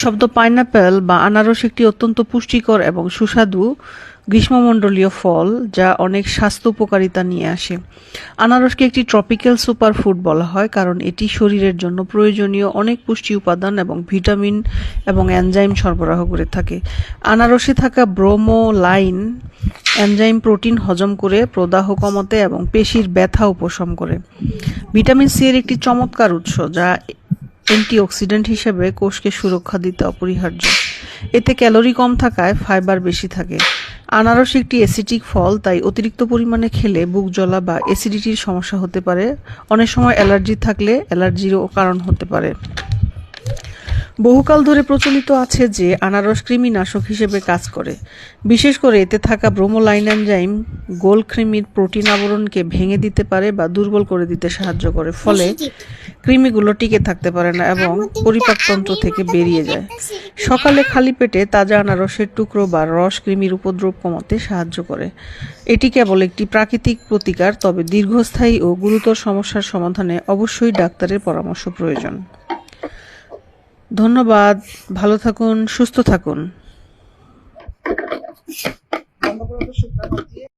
শব্দ পাইনাপেল বা আনারস একটি অত্যন্ত পুষ্টিকর এবং সুস্বাদু গ্রীষ্মমণ্ডলীয় ফল যা অনেক স্বাস্থ্য উপকারিতা নিয়ে আসে। আনারসকে একটি ট্রপিক্যাল সুপারফুড বলা হয় কারণ এটি শরীরের জন্য প্রয়োজনীয় অনেক পুষ্টি উপাদান এবং ভিটামিন এবং এনজাইম সরবরাহ করে থাকে। আনারসে থাকা ব্রোমোলাইন এনজাইম প্রোটিন হজম করে প্রদাহ কমাতে এবং পেশির ব্যথা উপশম করে। ভিটামিন সি এর একটি চমৎকার উৎস যা অ্যান্টিঅক্সিডেন্ট হিসেবে কোষকে সুরক্ষা দিতে অপরিহার্য। এতে ক্যালোরি কম থাকায় ফাইবার বেশি থাকে। আনারস একটি অ্যাসিডিক ফল, তাই অতিরিক্ত পরিমাণে খেলে বুক জ্বলা বা অ্যাসিডিটির সমস্যা হতে পারে। অনেক সময় অ্যালার্জি থাকলে অ্যালার্জিরও কারণ হতে পারে। বহুকাল ধরে প্রচলিত আছে যে আনারস কৃমিনাশক হিসেবে কাজ করে। বিশেষ করে এতে থাকা ব্রোমোলাইন এনজাইম গোল কৃমির প্রোটিন আবরণকে ভেঙে দিতে পারে বা দুর্বল করে দিতে সাহায্য করে, ফলে কৃমিগুলো টিকে থাকতে পারে না এবং পরিপাকতন্ত্র থেকে বেরিয়ে যায়। সকালে খালি পেটে তাজা আনারসের টুকরো বা রস কৃমির উপদ্রব কমাতে সাহায্য করে। এটি কেবল একটি প্রাকৃতিক প্রতিকার, তবে দীর্ঘস্থায়ী ও গুরুতর সমস্যার সমাধানে অবশ্যই ডাক্তারের পরামর্শ প্রয়োজন। ধন্যবাদ। ভালো থাকুন, সুস্থ থাকুন।